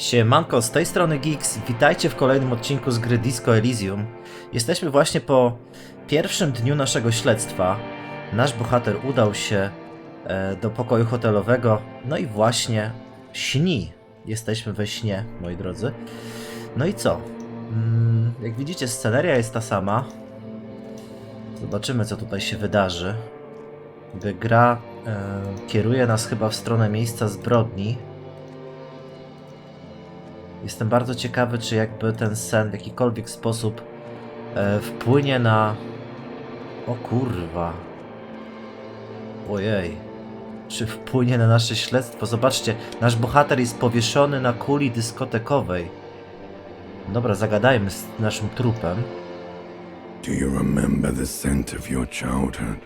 Siemanko, z tej strony Geeks, witajcie w kolejnym odcinku z gry Disco Elysium. Jesteśmy właśnie po pierwszym dniu naszego śledztwa. Nasz bohater udał się do pokoju hotelowego, no i właśnie śni. Jesteśmy we śnie, moi drodzy. No i co? Jak widzicie, sceneria jest ta sama. Zobaczymy, co tutaj się wydarzy. Gra kieruje nas chyba w stronę miejsca zbrodni. Jestem bardzo ciekawy, czy jakby ten sen w jakikolwiek sposób wpłynie na... O kurwa. Ojej. Czy wpłynie na nasze śledztwo? Zobaczcie, nasz bohater jest powieszony na kuli dyskotekowej. Dobra, zagadajmy z naszym trupem. Do you remember the scent of your childhood?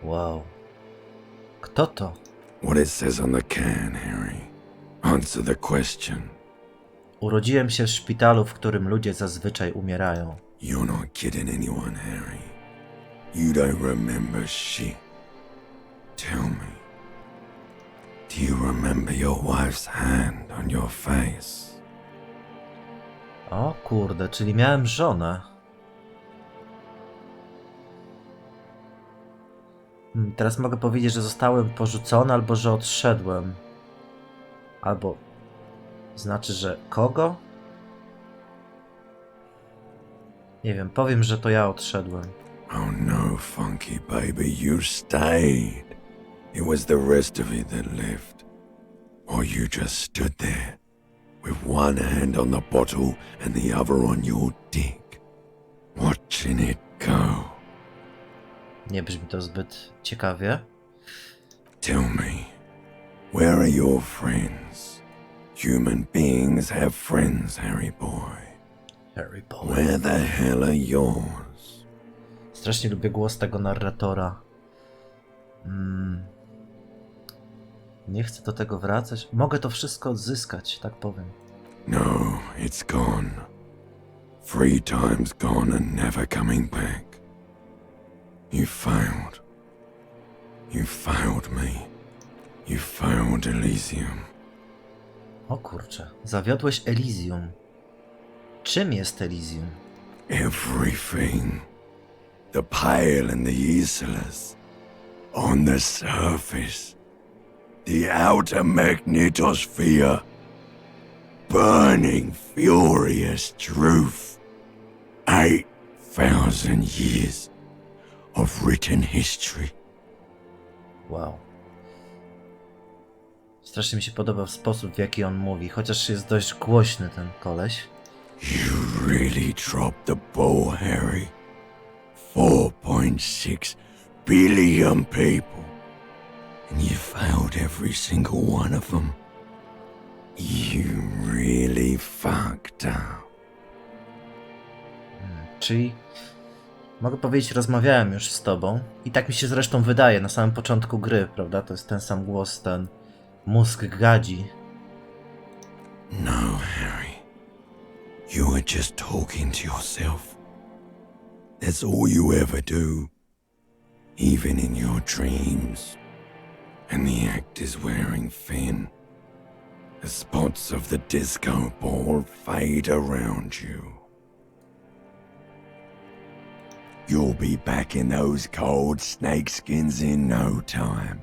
Wow. Kto to? What it says on the can, Harry. Answer the question. Urodziłem się w szpitalu, w którym ludzie zazwyczaj umierają. You're not kidding anyone, Harry. You don't remember shit. Tell me. Do you remember your wife's hand on your face? O kurde, czyli miałem żonę. Teraz mogę powiedzieć, że zostałem porzucony, albo że odszedłem. Albo... Znaczy, że kogo? Nie wiem, powiem, że to ja odszedłem. Oh no, funky baby, you stayed. It was the rest of it that left. Or you just stood there, with one hand on the bottle and the other on your dick, watching it go. Nie brzmi to zbyt ciekawie. Tell me, where are your friends? Human beings have friends, Harry boy. Harry Potter. Where the hell are yours? Strasznie lubię głos tego narratora. Nie chcę do tego wracać. Mogę to wszystko odzyskać, tak powiem. No, it's gone. 3 times gone and never coming back. You failed. You failed me. You failed Elysium. O kurczę, zawiodłeś Elysium. Czym jest Elysium? Everything. The pale and the useless. On the surface. The outer magnetosphere. Burning, furious truth. 8,000 years of written history. Wow. Strasznie mi się podoba sposób, w jaki on mówi, chociaż jest dość głośny ten koleś. You really dropped the ball, Harry. 4.6 billion people. And you failed every single one of them. You really fucked up. Czyli, mogę powiedzieć, rozmawiałem już z tobą. I tak mi się zresztą wydaje na samym początku gry, prawda? To jest ten sam głos, ten mózg gadzi. No, Harry. You were just talking to yourself. That's all you ever do. Even in your dreams. And the act is wearing thin. The spots of the disco ball fade around you. You'll be back in those cold snakeskins in no time,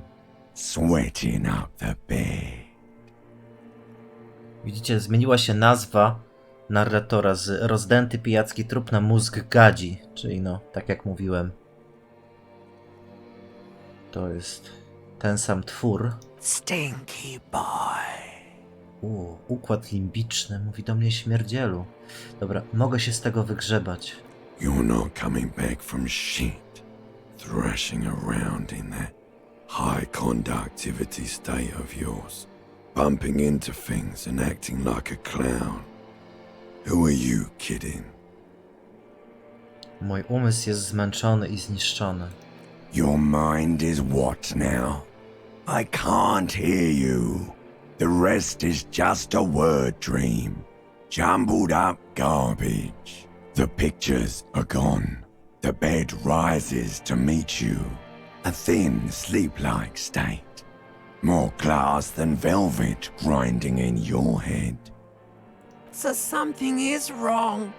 sweating up the bed. Widzicie, zmieniła się nazwa narratora z rozdęty pijacki trup na mózg gadzi. Czyli no, tak jak mówiłem. To jest ten sam twór. Stinky boy. Układ limbiczny, mówi do mnie śmierdzielu. Dobra, mogę się z tego wygrzebać. You're not coming back from shit, thrashing around in that high conductivity state of yours, bumping into things and acting like a clown. Who are you kidding? Mój umysł jest zmęczony i zniszczony. Your mind is what now? I can't hear you. The rest is just a word dream. Jumbled up garbage. The pictures are gone. The bed rises to meet you. A thin, sleep-like state. More glass than velvet grinding in your head. So something is wrong.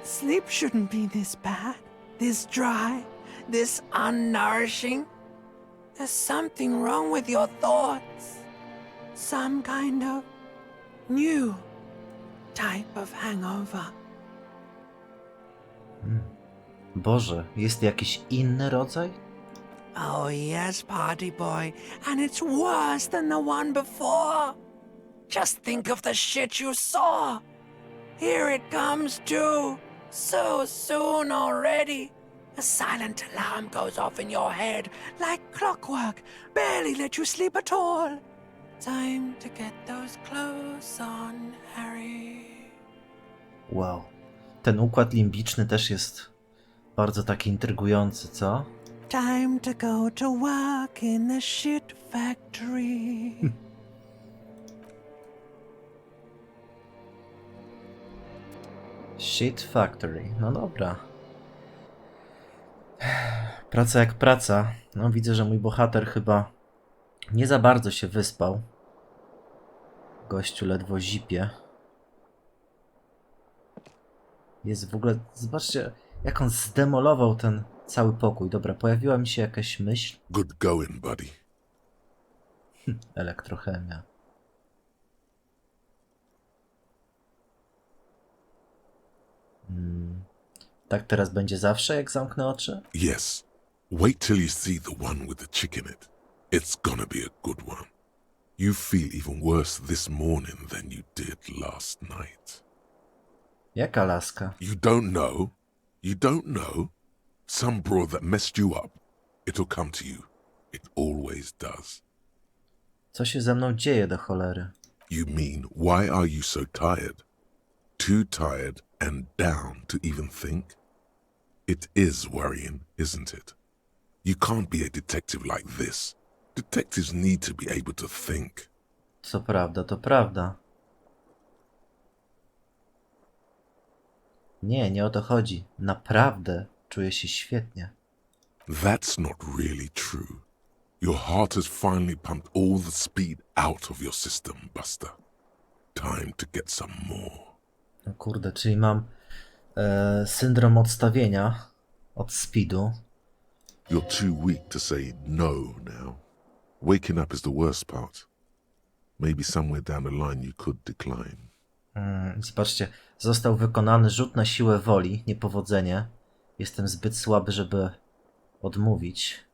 Sleep shouldn't be this bad, this dry, this unnourishing. There's something wrong with your thoughts. Some kind of new type of hangover. Boże, jest jakiś inny rodzaj? Oh yes, party boy, and it's worse than the one before. Just think of the shit you saw. Here it comes too, so soon already. A silent alarm goes off in your head like clockwork, barely let you sleep at all. Time to get those clothes on, Harry. Wow. Ten układ limbiczny też jest bardzo taki intrygujący, co? Time to go to work in the shit factory. Shit Factory. No dobra. Praca jak praca. No widzę, że mój bohater chyba nie za bardzo się wyspał. Gościu ledwo zipie. Jest w ogóle... Zobaczcie, jak on zdemolował ten cały pokój. Dobra, pojawiła mi się jakaś myśl. Good going, buddy. Elektrochemia. Tak teraz będzie zawsze, jak zamknę oczy? Yes. Wait till you see the one with the chick in it. It's gonna be a good one. You feel even worse this morning than you did last night. Jaka laska? You don't know? You don't know? Some broad that messed you up. It'll come to you. It always does. Co się ze mną dzieje do cholery? You mean, why are you so tired? Too tired and down to even think? It is worrying, isn't it? You can't be a detective like this. Detectives need to be able to think. Co prawda, to prawda. Nie, nie o to chodzi. Naprawdę czuję się świetnie. That's not really true. Your heart has finally pumped all the speed out of your system, Buster. Time to get some more. No kurde, czyli mam syndrom odstawienia od speedu. You're too weak to say no now. Waking up is the worst part. Maybe somewhere down the line you could decline. Zobaczcie, został wykonany rzut na siłę woli, niepowodzenie. Jestem zbyt słaby, żeby odmówić.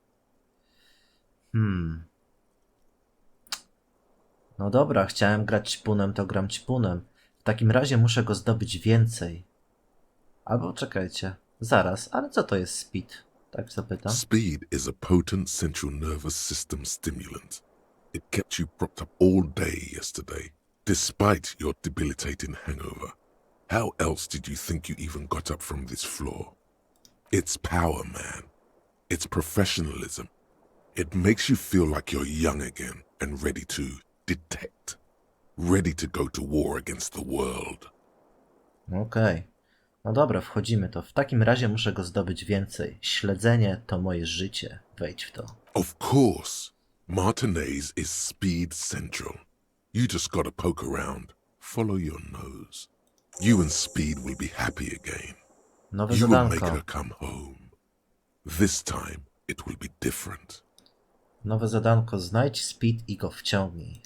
No dobra, chciałem grać ćpunem, to gram ćpunem. W takim razie muszę go zdobyć więcej. Albo czekajcie, zaraz, ale co to jest speed? Tak zapytam. Speed is a potent central nervous system stimulant. It kept you propped up all day yesterday, despite your debilitating hangover. How else did you think you even got up from this floor? It's power, man. It's professionalism. It makes you feel like you're young again and ready to detect. Ready to go to war against the world. Okej. No dobra, wchodzimy to. W takim razie muszę go zdobyć więcej. Śledzenie to moje życie. Wejdź w to. Of course. Martinez is speed central. You just gotta poke around. Follow your nose. You and Speed will be happy again. Nowe You will make zadanko. her come home. This time it will be different. Nowe zadanko. Znajdź Speed i go wciągnij.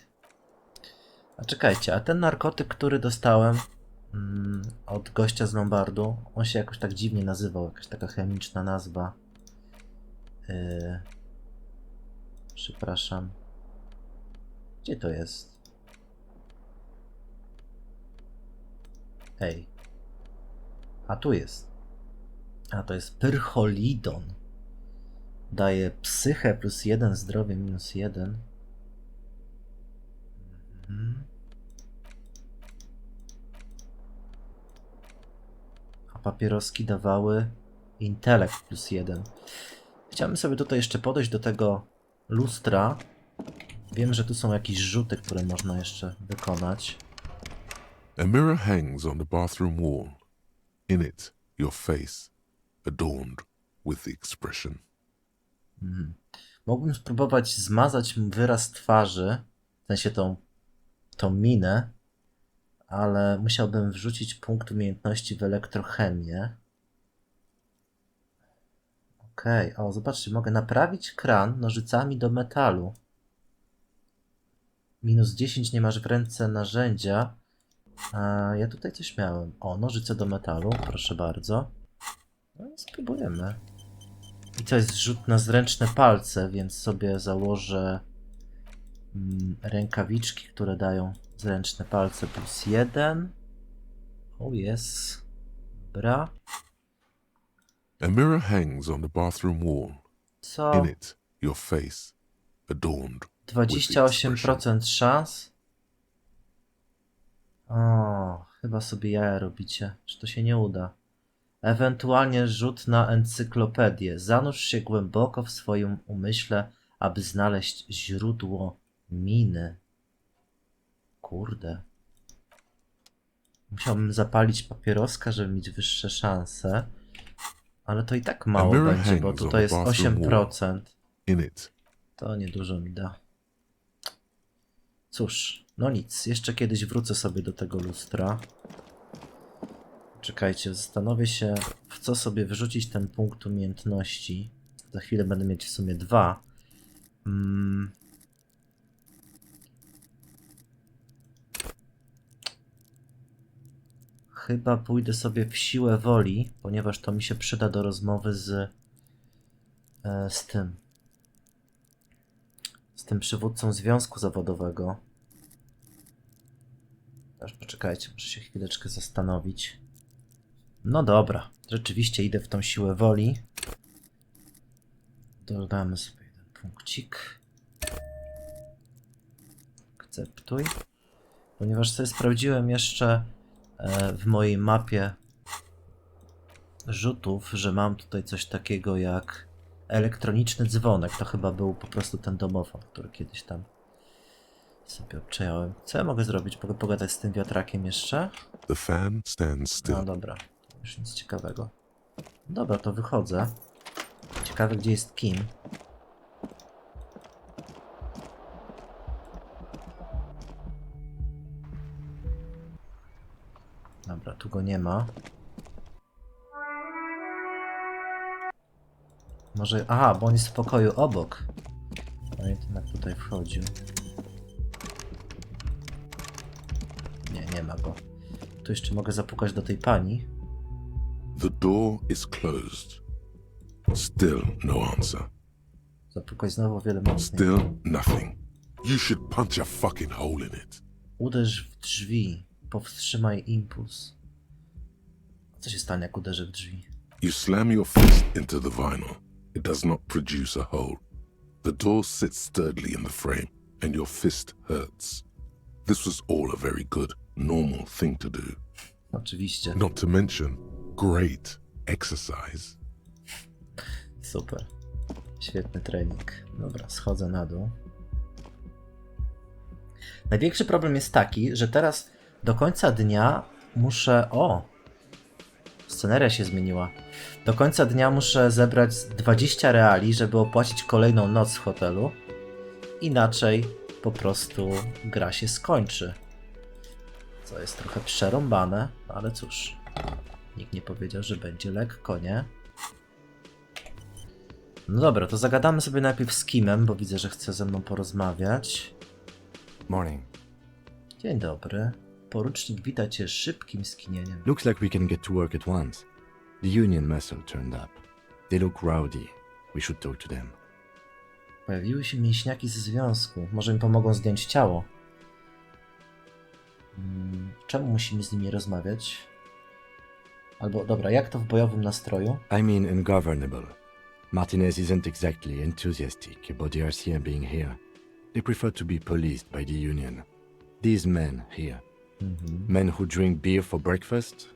A czekajcie, a ten narkotyk, który dostałem od gościa z Lombardu, on się jakoś tak dziwnie nazywał, jakaś taka chemiczna nazwa. Przepraszam. Gdzie to jest? Ej. A tu jest. A to jest pyrcholidon. Daje psychę +1, zdrowie -1. A papieroski dawały intelekt +1. Chciałbym sobie tutaj jeszcze podejść do tego lustra. Wiem, że tu są jakieś rzuty, które można jeszcze wykonać. A mirror hangs on the bathroom wall. In it, your face, adorned with the expression. Mógłbym spróbować zmazać wyraz twarzy, w sensie tą minę, ale musiałbym wrzucić punkt umiejętności w elektrochemię. Okej, o zobaczcie, mogę naprawić kran nożycami do metalu. -10 nie masz w ręce narzędzia. A ja tutaj coś miałem. O, nożyce do metalu, proszę bardzo. No i spróbujemy. I to jest rzut na zręczne palce, więc sobie założę rękawiczki, które dają zręczne palce +1. O, jest. Dobra. A mirror hangs on the bathroom wall. Co? In it, your face, adorned with the expression. 28% szans. O, chyba sobie jaja robicie. Czy to się nie uda? Ewentualnie rzut na encyklopedię. Zanurz się głęboko w swoim umyśle, aby znaleźć źródło miny. Kurde. Musiałbym zapalić papieroska, żeby mieć wyższe szanse. Ale to i tak mało będzie, bo tutaj jest 8%. In it, To niedużo mi da. Cóż, no nic. Jeszcze kiedyś wrócę sobie do tego lustra. Czekajcie, zastanowię się, w co sobie wyrzucić ten punkt umiejętności. Za chwilę będę mieć w sumie 2. Chyba pójdę sobie w siłę woli, ponieważ to mi się przyda do rozmowy z tym przywódcą związku zawodowego. Aż poczekajcie, muszę się chwileczkę zastanowić. No dobra, rzeczywiście idę w tą siłę woli. Dodamy sobie jeden punkcik. Akceptuj. Ponieważ sobie sprawdziłem jeszcze w mojej mapie rzutów, że mam tutaj coś takiego jak elektroniczny dzwonek. To chyba był po prostu ten domofon, który kiedyś tam sobie obczajałem. Co ja mogę zrobić? Mogę pogadać z tym wiatrakiem jeszcze? the fan stands still. No dobra, już nic ciekawego. Dobra, to wychodzę. Ciekawe, gdzie jest Kim. Dobra, tu go nie ma. Może... Aha, bo on jest w pokoju obok. Pamiętam, jak tutaj wchodził. Nie ma go. Tu jeszcze mogę zapukać do tej pani. The door is closed. Still no answer. Zapukać znowu o wiele mocniej. Still nothing. You should punch a fucking hole in it. Uderz w drzwi. Powstrzymaj impuls. Co się stanie, jak uderzę w drzwi? You slam your fist into the vinyl. It does not produce a hole. The door sits sturdily in the frame, and your fist hurts. This was all a very good, normal thing to do. Oczywiście. Not to mention, great exercise. Super. Świetny trening. Dobra, schodzę na dół. Największy problem jest taki, że teraz do końca dnia muszę... O! Sceneria się zmieniła. Do końca dnia muszę zebrać 20 reali, żeby opłacić kolejną noc w hotelu. Inaczej po prostu gra się skończy. Co jest trochę przerąbane, ale cóż. Nikt nie powiedział, że będzie lekko, nie? No dobra, to zagadamy sobie najpierw z Kimem, bo widzę, że chce ze mną porozmawiać. Morning. Dzień dobry. Porucznik wita cię szybkim skinieniem. Looks like we can get to work at once. The union muscle turned up. They look rowdy. We should talk to them. Pojawiły się mięśniaki ze związku. Może mi pomogą zdjąć ciało. Czemu musimy z nimi rozmawiać? Albo, dobra, jak to w bojowym nastroju? I mean ungovernable. Martinez isn't exactly enthusiastic about the RCM being here. They prefer to be policed by the union. These men here. Men who drink beer for breakfast?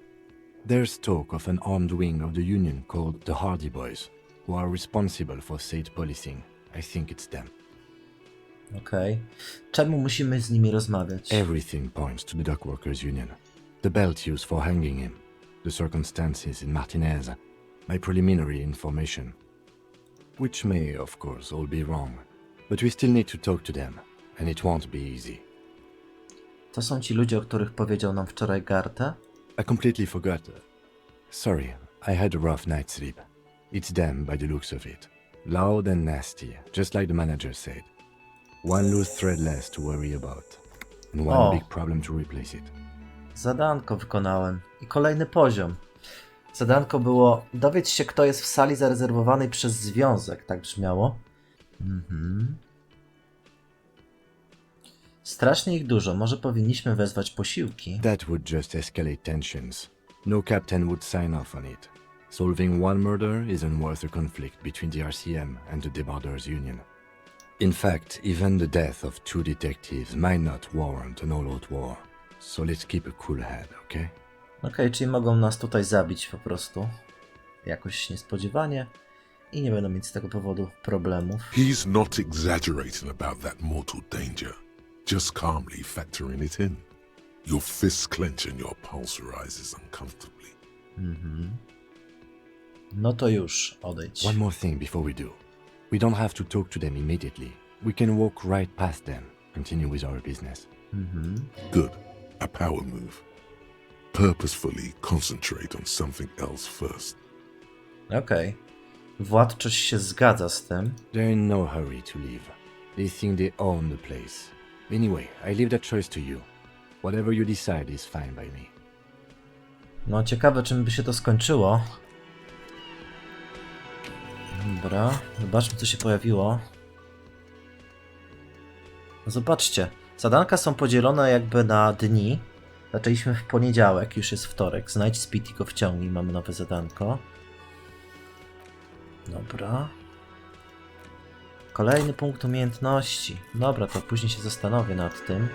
There's talk of an armed wing of the union called the Hardy Boys, who are responsible for state policing. I think it's them. Okej. Czemu musimy z nimi rozmawiać? Everything points to the dock workers union. The belt used for hanging him. The circumstances in Martinez. My preliminary information. which may, of course, all be wrong. But we still need to talk to them, and it won't be easy. To są ci ludzie, o których powiedział nam wczoraj Garta? I completely forgot. Sorry, I had a rough night's sleep. It's them by the looks of it. Loud and nasty, just like the manager said. One loose thread less to worry about. And one O. big problem to replace it. Zadanko wykonałem. I kolejny poziom. Zadanko było dowiedz się, kto jest w sali zarezerwowanej przez związek. Tak brzmiało. Strasznie ich dużo. Może powinniśmy wezwać posiłki. That would just escalate tensions. No captain would sign off on it. Solving one murder isn't worth a conflict between the RCM and the Debarders Union. In fact, even the death of 2 detectives might not warrant an all-out war. So let's keep a cool head, okay? Okej, czyli mogą nas tutaj zabić po prostu. Jakoś niespodziewanie. I nie będą mieć z tego powodu problemów. He's not exaggerating about that mortal danger, just calmly factoring it in. Your fists clench and your pulse rises uncomfortably. No to już, odejdź. One more thing before we do. We don't have to talk to them immediately. We can walk right past them, continue with our business. Good. A power move. Purposefully concentrate on something else first. Okej. Władczość się zgadza z tym. They're in no hurry to leave. They think they own the place. Anyway, I leave that choice to you. Whatever you decide is fine by me. No ciekawe, czym by się to skończyło. Dobra, zobaczmy, co się pojawiło. Zobaczcie, zadanka są podzielone jakby na dni. Zaczęliśmy w poniedziałek, już jest wtorek. Znajdź speed i go wciągnij, mamy nowe zadanko. Dobra. Kolejny punkt umiejętności. Dobra, to później się zastanowię nad tym.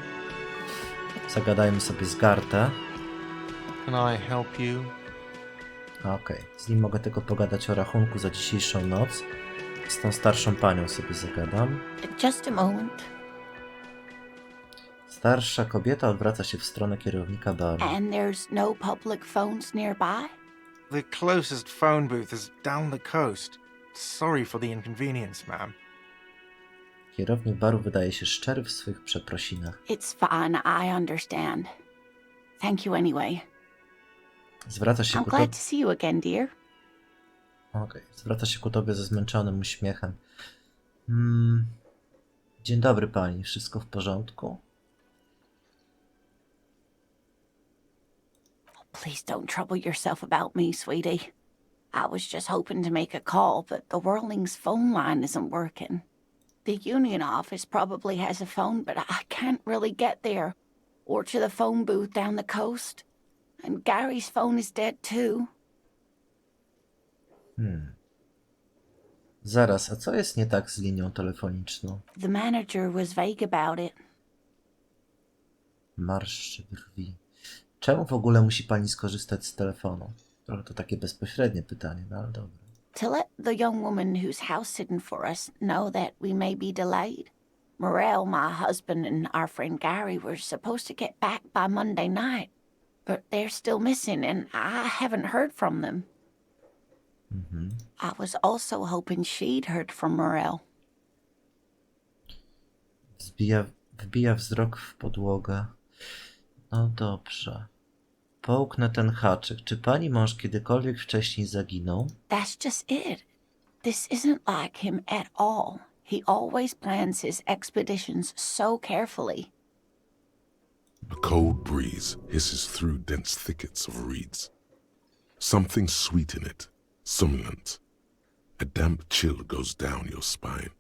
Zagadajmy sobie z Gartę. Can I help you? Okej, z nim mogę tylko pogadać o rachunku za dzisiejszą noc. Z tą starszą panią sobie zagadam. Just a moment. Starsza kobieta odwraca się w stronę kierownika baru. And there's no public phones nearby? The closest phone booth is down the coast. Sorry for the inconvenience, ma'am. Kierownik baru wydaje się szczery w swych przeprosinach. It's fine, I understand. Thank you anyway. Zwraca się I'm ku glad tobie. to see you again, dear. Zwraca się ku tobie ze zmęczonym uśmiechem. Dzień dobry pani, wszystko w porządku? Please don't trouble yourself about me, sweetie. I was just hoping to make a call, but the Whirling's phone line isn't working. The union office probably has a phone, but I can't really get there. Or to the phone booth down the coast. And Gary's phone is dead too. Zaraz, a co jest nie tak z linią telefoniczną? The manager was vague about it. Marszczy brwi. Czemu w ogóle musi pani skorzystać z telefonu? Trochę to takie bezpośrednie pytanie, no ale dobra. To let the young woman who's house sitting for us know that we may be delayed. Morel, my husband, and our friend Gary were supposed to get back by Monday night, but they're still missing and I haven't heard from them. I was also hoping she'd heard from Morel. Wbija wzrok w podłogę. No dobrze. Połknę ten haczyk. Czy pani mąż kiedykolwiek wcześniej zaginął? That's just it. This isn't like him at all. He always plans his expeditions so carefully. A cold breeze hisses through dense thickets of reeds. Something sweet in it, somnolent. A damp chill goes down your spine.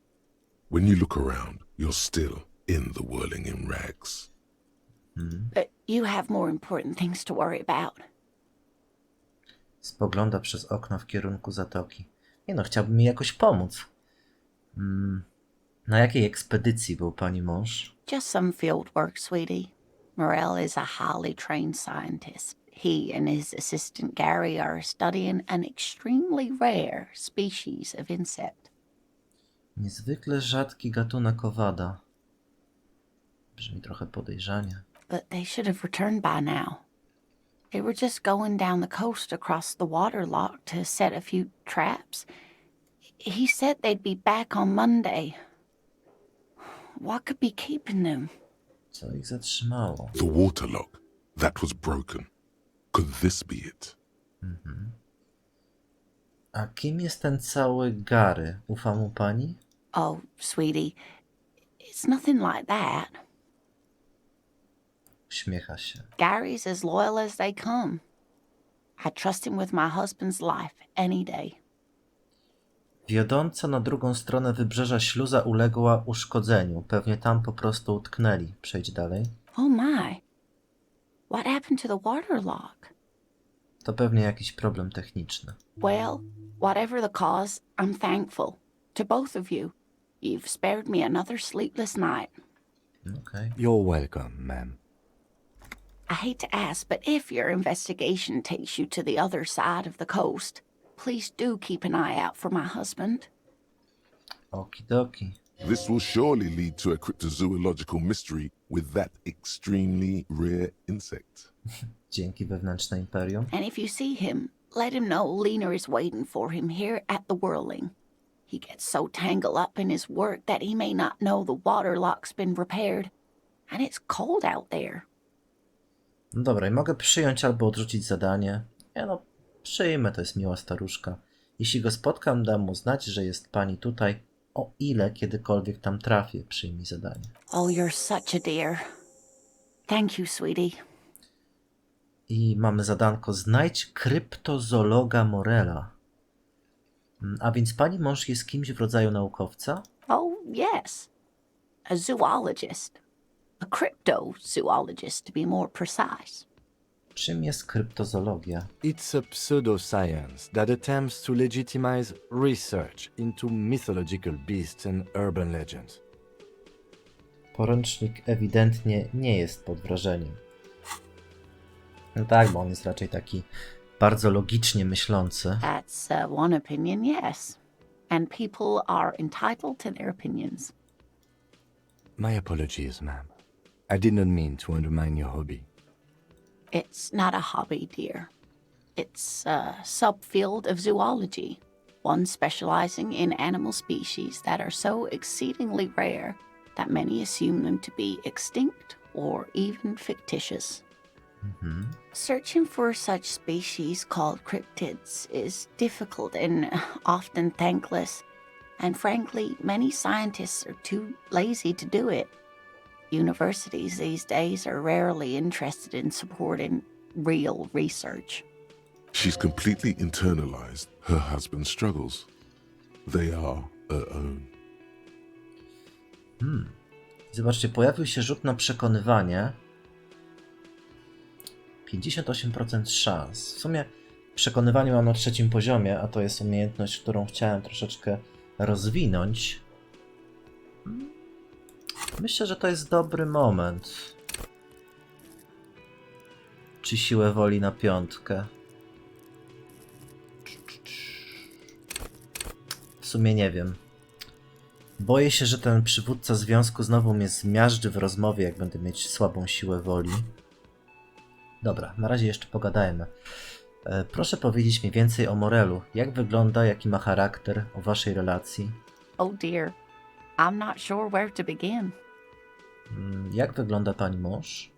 When you look around, you're still in the whirling in rags. But you have more important things to worry about. Spogląda przez okno w kierunku zatoki. Nie no, chciałbym mi jakoś pomóc. Na jakiej ekspedycji był pani mąż? Just some field work, sweetie. Morel is a highly trained scientist. He and his assistant Gary are studying an extremely rare species of insect. Niezwykle rzadki gatunek owada. Brzmi trochę podejrzanie. But they should have returned by now. They were just going down the coast across the water lock to set a few traps. He said they'd be back on Monday. What could be keeping them? Co ich zatrzymało? The waterlock. That was broken. Could this be it? A kim jest ten cały Gary? Ufa mu pani? Oh, sweetie, it's nothing like that. Uśmiecha się. Gary's as loyal as they come. I trust him with my husband's life any day. Wiodąca na drugą stronę wybrzeża śluza uległa uszkodzeniu. Pewnie tam po prostu utknęli. Przejdź dalej. Oh my. What happened to the waterlock? To pewnie jakiś problem techniczny. Well, whatever the cause, I'm thankful. To both of you. You've spared me another sleepless night. Okej. You're welcome, ma'am. I hate to ask, but if your investigation takes you to the other side of the coast, please do keep an eye out for my husband. Okidoki. This will surely lead to a cryptozoological mystery with that extremely rare insect. Dzięki wewnętrzne imperium. And if you see him, let him know Lena is waiting for him here at the Whirling. He gets so tangled up in his work that he may not know the waterlock's been repaired. And it's cold out there. No dobra, i mogę przyjąć albo odrzucić zadanie. Ja no, przyjmę, to jest miła staruszka. Jeśli go spotkam, dam mu znać, że jest pani tutaj, o ile kiedykolwiek tam trafię. Przyjmij zadanie. Oh, you're such a dear. Thank you, sweetie. I mamy zadanko, znajdź kryptozoologa Morela. A więc pani mąż jest kimś w rodzaju naukowca? Oh, yes. A zoologist. A cryptozoologist, to be more precise. Czym jest kryptozoologia? It's a pseudoscience that attempts to legitimize research into mythological beasts and urban legends. Poręcznik ewidentnie nie jest pod wrażeniem. No tak, bo on jest raczej taki bardzo logicznie myślący. That's one opinion, yes. And people are entitled to their opinions. My apologies, ma'am. I did not mean to undermine your hobby. It's not a hobby, dear. It's a subfield of zoology, one specializing in animal species that are so exceedingly rare that many assume them to be extinct or even fictitious. Searching for such species called cryptids is difficult and often thankless, and frankly, many scientists are too lazy to do it. Universities these days are rarely interested in supporting real research. She's completely internalized her husband's struggles. They are her own. Zobaczcie, pojawił się rzut na przekonywanie. 58% szans. W sumie przekonywanie mam na 3. poziomie, a to jest umiejętność, którą chciałem troszeczkę rozwinąć. Myślę, że to jest dobry moment. Czy siłę woli na 5? W sumie nie wiem. Boję się, że ten przywódca związku znowu mnie zmiażdży w rozmowie, jak będę mieć słabą siłę woli. Dobra, na razie jeszcze pogadajmy. Proszę powiedzieć mi więcej o Morelu. Jak wygląda, jaki ma charakter, o waszej relacji? Oh dear, I'm not sure where to begin. Jak wygląda pani mąż?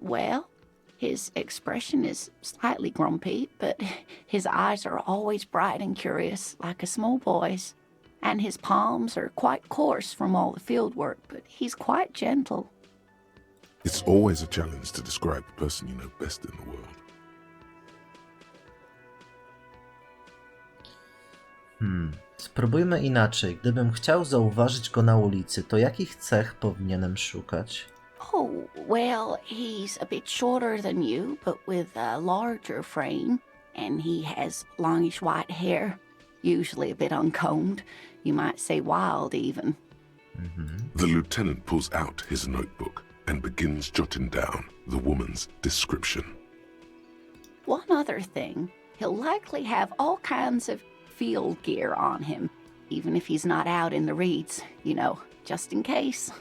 Well, his expression is slightly grumpy, but his eyes are always bright and curious, like a small boy's. And his palms are quite coarse from all the field work, but he's quite gentle. It's always a challenge to describe the person you know best in the world. Spróbujmy inaczej. Gdybym chciał zauważyć go na ulicy, to jakich cech powinienem szukać? Oh, well, he's a bit shorter than you, but with a larger frame, and he has longish white hair, usually a bit uncombed. You might say wild, even. The lieutenant pulls out his notebook and begins jotting down the woman's description. One other thing, he'll likely have all kinds of field gear on him, even if he's not out in the reeds, you know, just in case.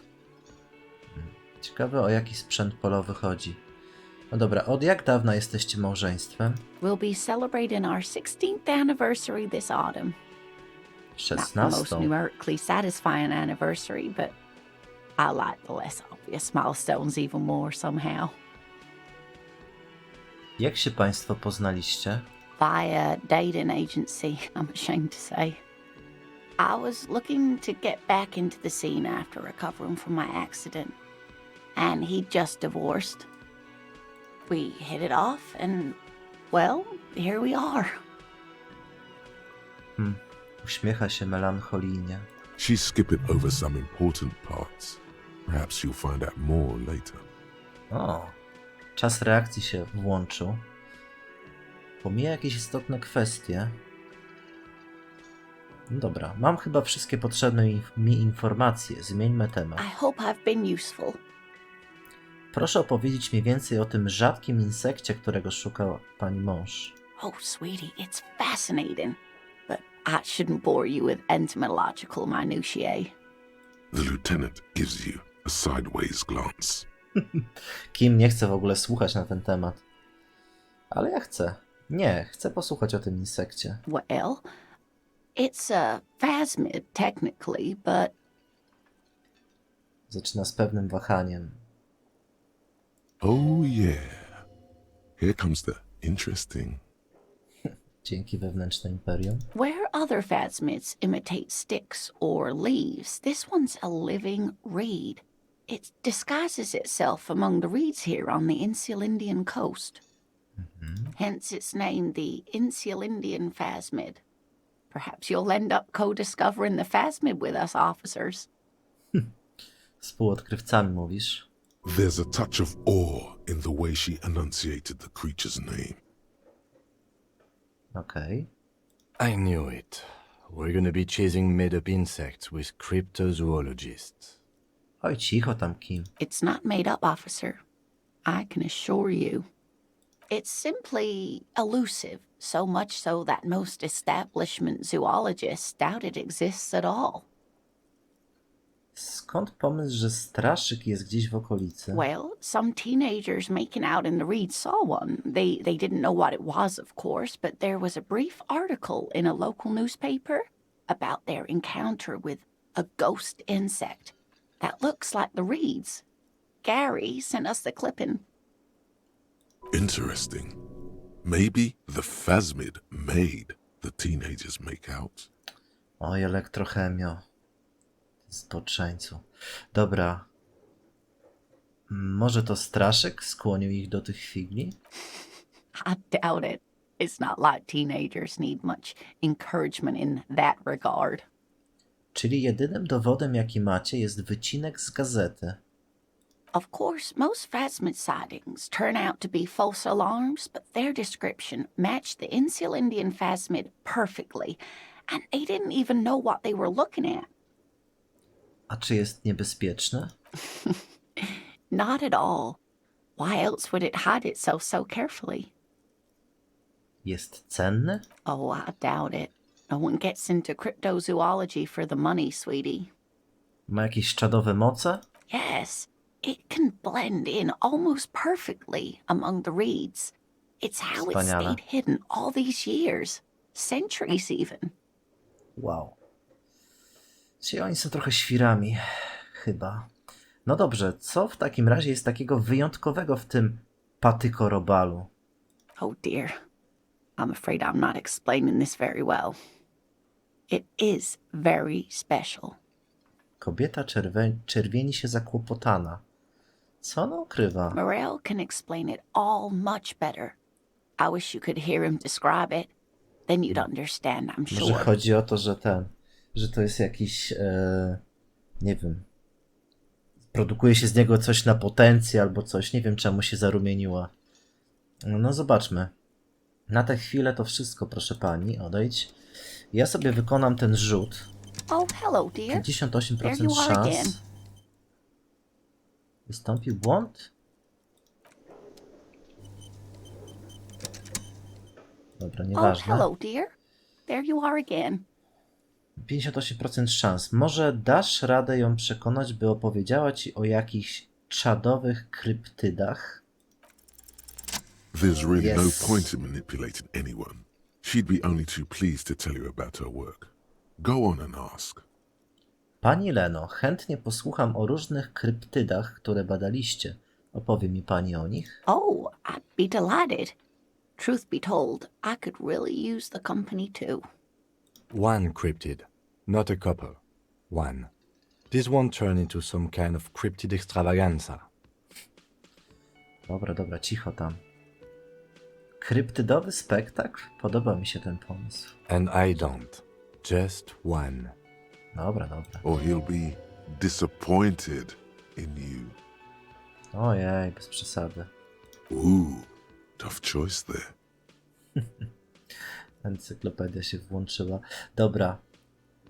Ciekawe, o jaki sprzęt polowy chodzi. No dobra, od jak dawna jesteście małżeństwem? We'll be celebrating our 16th anniversary this autumn. Not the most 16. numerically satisfying anniversary, but I like the less obvious milestones even more somehow. Jak się państwo poznaliście? Via dating agency, I'm ashamed to say. I was looking to get back into the scene after recovering from my accident, and he'd just divorced. We hit it off, and, well, here we are. Uśmiecha się melancholijnie. She's skipping over some important parts. Perhaps you'll find out more later. O, czas reakcji się włączył. Pomija jakieś istotne kwestie. No dobra, mam chyba wszystkie potrzebne mi informacje. Zmieńmy temat. I hope I've been useful. Proszę opowiedzieć mi więcej o tym rzadkim insekcie, którego szukał pani mąż. Oh, sweetie, it's fascinating. But I shouldn't bore you with entomological minutiae. The lieutenant gives you a sideways glance. Kim nie chce w ogóle słuchać na ten temat. Ale ja chcę. Nie, chcę posłuchać o tym insekcie. Well, it's a phasmid, technically, but Zaczyna z pewnym wahaniem. Oh yeah. Here comes the interesting. Dzięki wewnętrzne imperium. where other phasmids imitate sticks or leaves, this one's a living reed. It disguises itself among the reeds here on the Insulindian coast. Hence its name, the Insulindian phasmid. Perhaps you'll end up co-discovering the phasmid with us, officers. Współodkrywcami mówisz? There's a touch of awe in the way she enunciated the creature's name. Okej. I knew it. We're gonna be chasing made-up insects with cryptozoologists. Oj, cicho tam, Kim. It's not made up, officer. I can assure you. It's simply elusive, so much so that most establishment zoologists doubt it exists at all. Skąd pomysł, że straszyk jest gdzieś w okolicy? Well, some teenagers making out in the reeds saw one. They didn't know what it was, of course, but there was a brief article in a local newspaper about their encounter with a ghost insect that looks like the reeds. Gary sent us the clipping. Interesting. Maybe the phasmid made the teenagers make out. Oj, elektrochemio. Zboczeńcu. Dobra. Może to straszyk skłonił ich do tych figli? I doubt it. It's not like teenagers need much encouragement in that regard. Czyli jedynym dowodem, jaki macie, jest wycinek z gazety. Of course, most phasmid sightings turn out to be false alarms, but their description matched the Insulindian phasmid perfectly, and they didn't even know what they were looking at. A czy jest niebezpieczne? Not at all. Why else would it hide itself so carefully? Jest cenny? Oh, I doubt it. No one gets into cryptozoology for the money, sweetie. Ma jakieś czadowe moce? Yes, it can blend in almost perfectly among the reeds. It's how it Wspaniale. stayed hidden all these years. Centuries even. Wow. Czyli oni są trochę świrami. Chyba. No dobrze, co w takim razie jest takiego wyjątkowego w tym patykorobalu? Oh dear. I'm afraid I'm not explaining this very well. It is very special. Kobieta czerwieni się zakłopotana. Co ona ukrywa? Morel can explain it all much better. I wish you could hear him describe it. Then you'd understand, I'm Może sure. chodzi o to, że to jest jakiś, nie wiem, produkuje się z niego coś na potencję albo coś, nie wiem czemu się zarumieniła. No zobaczmy. Na tę chwilę to wszystko, proszę pani, odejdź. Ja sobie wykonam ten rzut. Oh, hello, dear. 58% There you are again. szans. Wystąpił błąd? Dobra, Oh, nieważne. hello, dear. There you are again. 58% szans. Może dasz radę ją przekonać, by opowiedziała ci o jakichś czadowych kryptydach? There's really Yes. no point in manipulating anyone. She'd be only too pleased to tell you about her work. Go on and ask. Pani Leno, chętnie posłucham o różnych kryptydach, które badaliście. Opowie mi pani o nich? Oh, I'd be delighted. Truth be told, I could really use the company too. One cryptid, not a couple. One. This won't turn into some kind of cryptid extravaganza. Dobra, cicho tam. Kryptydowy spektakl? Podoba mi się ten pomysł. And I don't. Just one. Dobra. Or he'll be disappointed in you. Ojej, bez przesady. Ooh, tough choice there. Encyklopedia się włączyła. Dobra.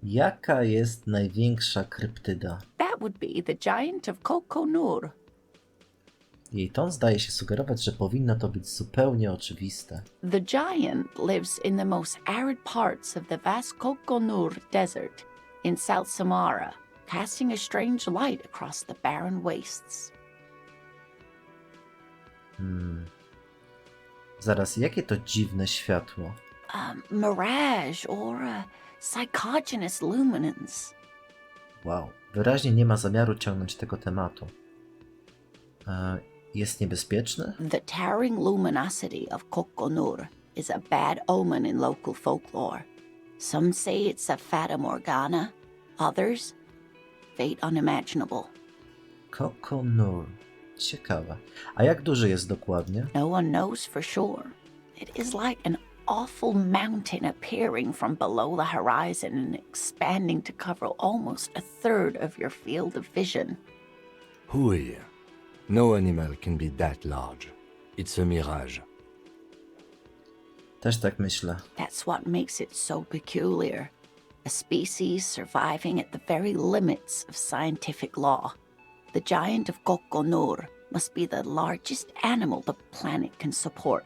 Jaka jest największa kryptyda? That would be the giant of Coconur. Jej ton zdaje się sugerować, że powinno to być zupełnie oczywiste. The giant lives in the most arid parts of the vast Coconur Desert in South Samara, casting a strange light across the barren wastes. Zaraz, jakie to dziwne światło? Mirage or psychogenous luminance. Wow, wyraźnie nie ma zamiaru ciągnąć tego tematu. Jest niebezpieczny? The towering luminosity of Coconur is a bad omen in local folklore. Some say it's a fata morgana, others, fate unimaginable. Coconur. Ciekawe. A jak duży jest dokładnie? No one knows for sure. It is like an awful mountain appearing from below the horizon and expanding to cover almost a third of your field of vision. Hooey. No animal can be that large. It's a mirage. Też tak myślę. That's what makes it so peculiar. A species surviving at the very limits of scientific law. The giant of Coconur must be the largest animal the planet can support.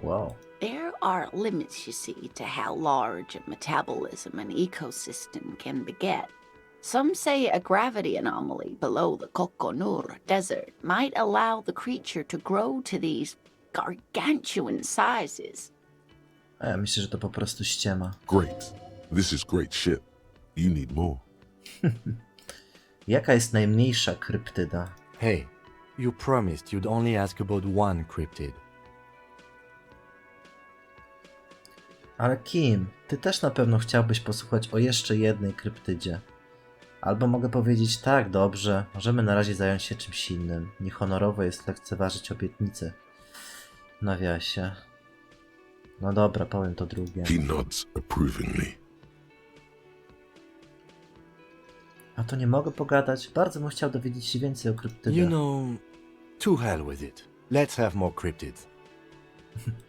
Wow. There are limits, you see, to how large a metabolism an ecosystem can beget. Some say a gravity anomaly below the Coconur Desert might allow the creature to grow to these gargantuan sizes. A ja myślę, że to po prostu ściema. Great. This is great shit. You need more. Jaka jest najmniejsza kryptyda? Hey, you promised you'd only ask about one cryptid. Ale Kim, ty też na pewno chciałbyś posłuchać o jeszcze jednej kryptydzie. Albo mogę powiedzieć tak, dobrze, możemy na razie zająć się czymś innym. Niehonorowo jest lekceważyć obietnice. W nawiasie. No dobra, powiem to drugie. He nods approvingly. A to nie mogę pogadać? Bardzo bym chciał dowiedzieć się więcej o kryptydach. You know, to hell with it. Let's have more cryptids.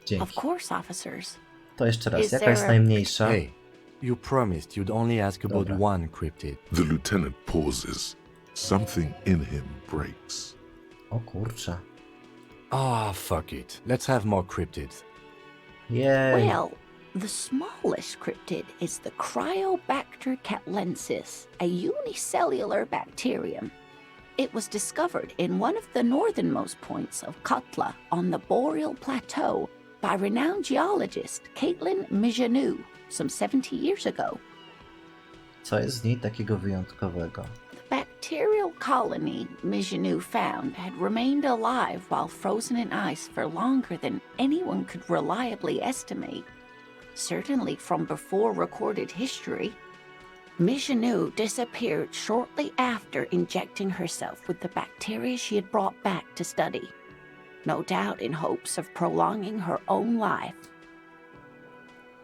Dzięki. Of course, officers. To jeszcze raz, Is jaka there jest a- najmniejsza? Hey, you promised you'd only ask about Dobra. one cryptid. The lieutenant pauses. Something in him breaks. O kurczę. Ah, fuck it. Let's have more cryptids. Jej. Well, the smallest cryptid is the Cryobacter catlensis, a unicellular bacterium. It was discovered in one of the northernmost points of Katla on the Boreal Plateau by renowned geologist Caitlin Mijanou some 70 years ago. Co jest w niej takiego wyjątkowego? The bacterial colony Mijanou found had remained alive while frozen in ice for longer than anyone could reliably estimate. Certainly from before recorded history. Mijanou disappeared shortly after injecting herself with the bacteria she had brought back to study, no doubt in hopes of prolonging her own life.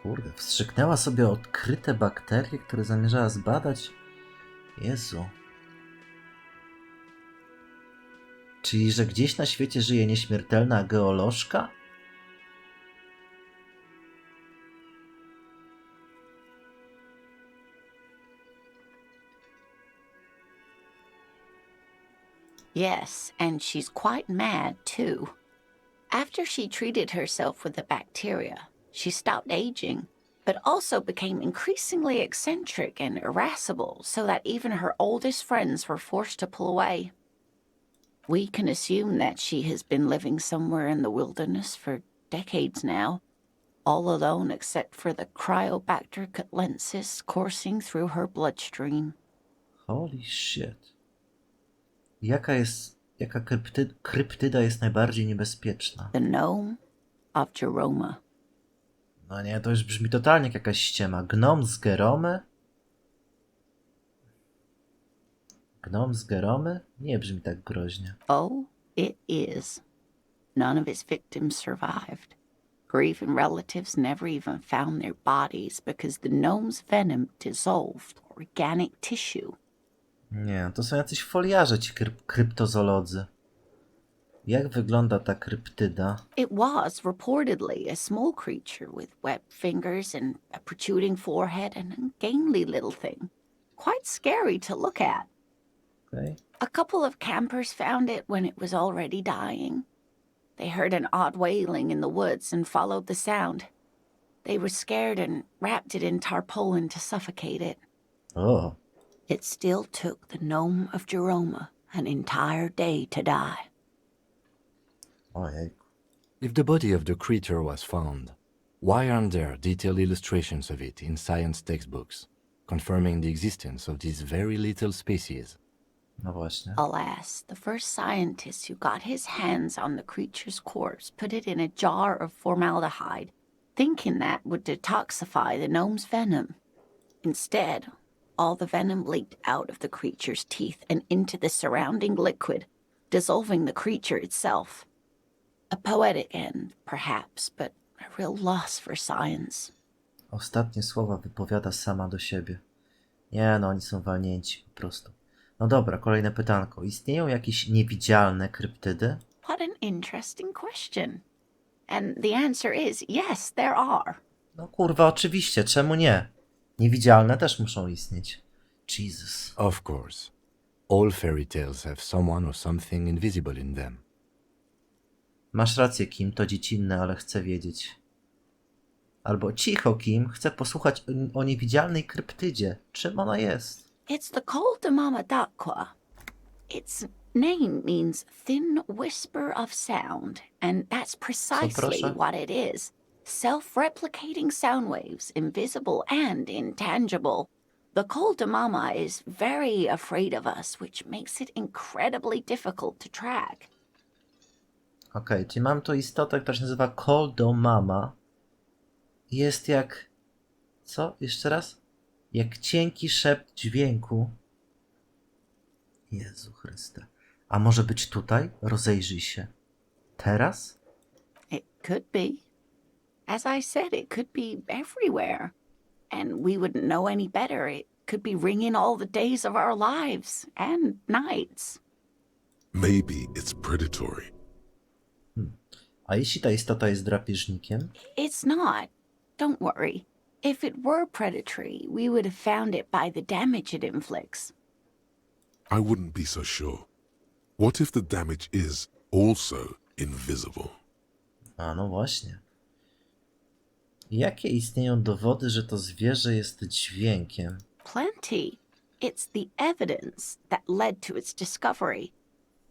Kurde, wstrzyknęła sobie odkryte bakterie, które zamierzała zbadać? Jezu. Czyli, że gdzieś na świecie żyje nieśmiertelna geolożka? Yes, and she's quite mad, too. After she treated herself with the bacteria, she stopped aging, but also became increasingly eccentric and irascible so that even her oldest friends were forced to pull away. We can assume that she has been living somewhere in the wilderness for decades now. all alone except for the Cryobacter catlensis coursing through her bloodstream. Holy shit. Jaka kryptyda jest najbardziej niebezpieczna? The gnome of Jeroma. No nie, to już brzmi totalnie jak jakaś ściema. Gnom z Geromy? Gnom z Geromy? Nie brzmi tak groźnie. Oh, it is. None of its victims survived. Grieving relatives never even found their bodies because the gnome's venom dissolved organic tissue. Nie, to są jacyś foliarze ci kryptozoolodzy. Jak wygląda ta kryptyda? It was reportedly a small creature with webbed fingers and a protruding forehead and ungainly little thing. Quite scary to look at. Okay. A couple of campers found it when it was already dying. They heard an odd wailing in the woods and followed the sound. They were scared and wrapped it in tarpaulin to suffocate it. O, It still took the gnome of Jeroma an entire day to die. ojej. If the body of the creature was found, why aren't there detailed illustrations of it in science textbooks, confirming the existence of this very little species? No właśnie. Alas, the first scientist who got his hands on the creature's corpse put it in a jar of formaldehyde, thinking that would detoxify the gnome's venom. Instead, all the venom leaked out of the creature's teeth and into the surrounding liquid, dissolving the creature itself. A poetic end, perhaps, but a real loss for science. Ostatnie słowa wypowiada sama do siebie. Nie no, oni są walnięci po prostu. No dobra, kolejne pytanko. Istnieją jakieś niewidzialne kryptydy? What an interesting question. And the answer is yes, there are. No kurwa, oczywiście, czemu nie? Niewidzialne też muszą istnieć. Jesus. Of course. All fairy tales have someone or something invisible in them. Masz rację, Kim, to dziecinne, ale chcę wiedzieć. Albo cicho, Kim, chcę posłuchać o niewidzialnej kryptydzie. Czym ona jest? It's the Col de Mama d'Aqua. Its name means thin whisper of sound, and that's precisely proszę? what it is. Self-replicating sound waves, invisible and intangible. The Col de Mama is very afraid of us, which makes it incredibly difficult to track. Okej, czyli mam tu istotę, która się nazywa Call do Mama. Jest jak... Co? Jeszcze raz? Jak cienki szept dźwięku. Jezu Chryste. A może być tutaj? Rozejrzyj się. Teraz? It could be. As I said, it could be everywhere. And we wouldn't know any better. It could be ringing all the days of our lives and nights. Maybe it's predatory. A jeśli ta istota jest drapieżnikiem? It's not. Don't worry. If it were predatory, we would have found it by the damage it inflicts. I wouldn't be so sure. What if the damage is also invisible? A no właśnie. Jakie istnieją dowody, że to zwierzę jest dźwiękiem? Plenty. It's the evidence that led to its discovery.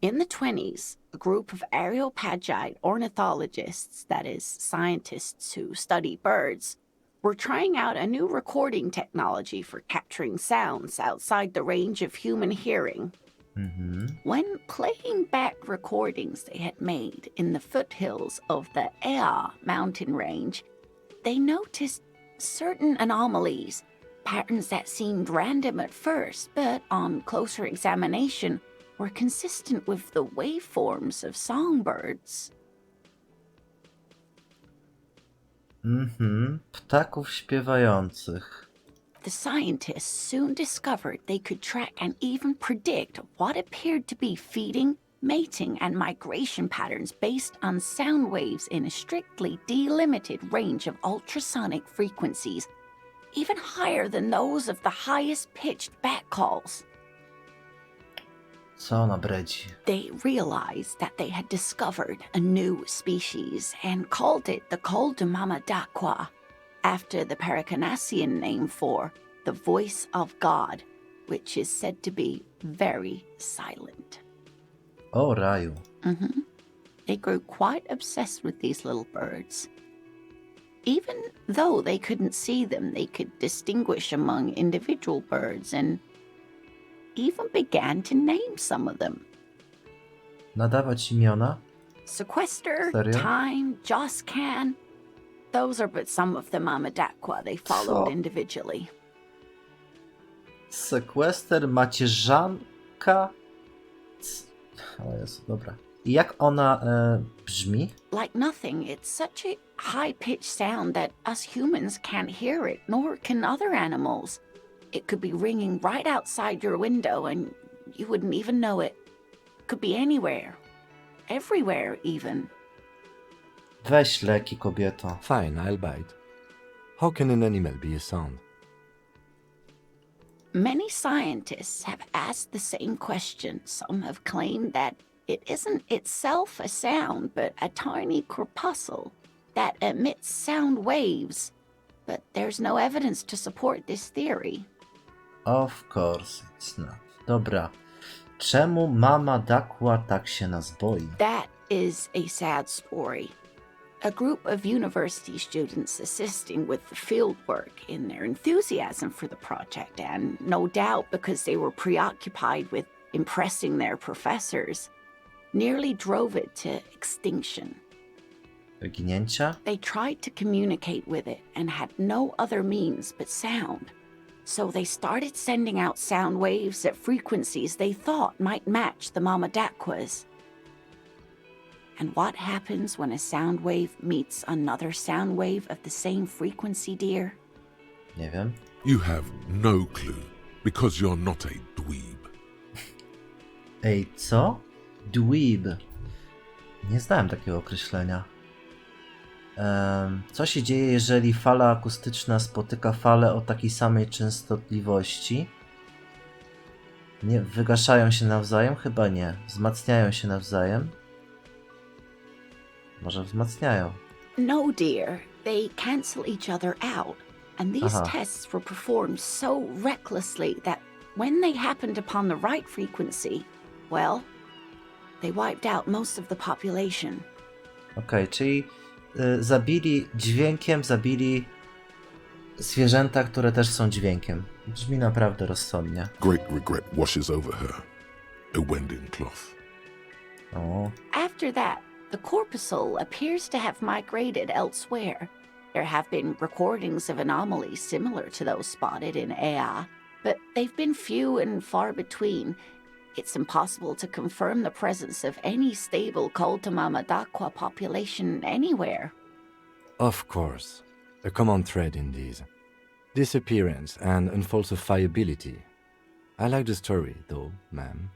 In the 20s, a group of Areopagite ornithologists, that is, scientists who study birds, were trying out a new recording technology for capturing sounds outside the range of human hearing. When playing back recordings they had made in the foothills of the Ea mountain range, they noticed certain anomalies, patterns that seemed random at first, but on closer examination were consistent with the waveforms of songbirds. Ptaków śpiewających. The scientists soon discovered they could track and even predict what appeared to be feeding, mating, and migration patterns based on sound waves in a strictly delimited range of ultrasonic frequencies, even higher than those of the highest pitched bat calls. Co ona bredzi? They realized that they had discovered a new species and called it the Col de Mama d'Aqua, after the Paracanassian name for the voice of God, which is said to be very silent. O raju. They grew quite obsessed with these little birds. Even though they couldn't see them, they could distinguish among individual birds and even began to name some of them. Nadawać imiona? Sequester, Serio? Time, Joscan. Those are but some of the Mamadakwa they followed Co? individually. Sekwester, macierzanka? O Jezu, dobra. I jak ona brzmi? Like nothing, it's such a high-pitched sound that us humans can't hear it, nor can other animals. It could be ringing right outside your window and you wouldn't even know it. Could be anywhere. Everywhere, even. Weź leki, kobieto. Fine, I'll bite. How can an animal be a sound? Many scientists have asked the same question. Some have claimed that it isn't itself a sound, but a tiny corpuscle that emits sound waves. But there's no evidence to support this theory. Of course it's not. Dobra. Czemu mama Dakła tak się nas boi? That is a sad story. A group of university students assisting with the field work in their enthusiasm for the project, and no doubt because they were preoccupied with impressing their professors, nearly drove it to extinction. Wyginięcia? They tried to communicate with it and had no other means but sound. So they started sending out sound waves at frequencies they thought might match the Mamadakwas. And what happens when a sound wave meets another sound wave of the same frequency, dear? Nie wiem. You have no clue, because you're not a dweeb. Ej, co? Dweeb. Nie znałem takiego określenia. Co się dzieje, jeżeli fala akustyczna spotyka falę o takiej samej częstotliwości? Nie, wygaszają się nawzajem? Chyba nie. Wzmacniają się nawzajem? Może wzmacniają. No, dear. They cancel each other out. And these Aha. tests were performed so recklessly that when they happened upon the right frequency, well, they wiped out most of the population. Okej, czyli zabili dźwiękiem, zabili zwierzęta, które też są dźwiękiem. Brzmi naprawdę rozsądnie. Great regret washes over her. A wending cloth. O, After that, the corpuscle appears to have migrated elsewhere. There have been recordings of anomalies similar to those spotted in Ea, but they've been few and far between. It's impossible to confirm the presence of any stable Mamadakwa population anywhere. Of course. A common thread in these. Disappearance and unfalsifiability. I like the story, though, ma'am.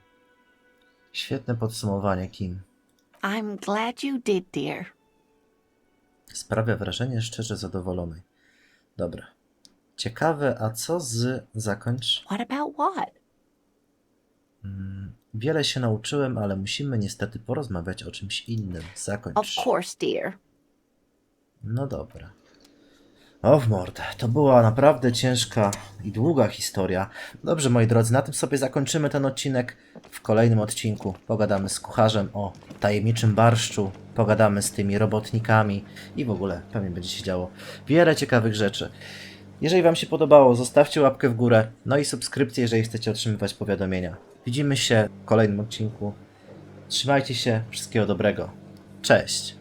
świetne podsumowanie, Kim. I'm glad you did, dear. Sprawia wrażenie szczerze zadowolonej. Dobra. Ciekawe, a co z... Zakończ. What about what? Wiele się nauczyłem, ale musimy niestety porozmawiać o czymś innym. Zakończ. Of course, dear. No dobra. O w mordę, to była naprawdę ciężka i długa historia. Dobrze, moi drodzy, na tym sobie zakończymy ten odcinek. W kolejnym odcinku pogadamy z kucharzem o tajemniczym barszczu, pogadamy z tymi robotnikami i w ogóle pewnie będzie się działo wiele ciekawych rzeczy. Jeżeli wam się podobało, zostawcie łapkę w górę, no i subskrypcję, jeżeli chcecie otrzymywać powiadomienia. Widzimy się w kolejnym odcinku. Trzymajcie się, wszystkiego dobrego. Cześć!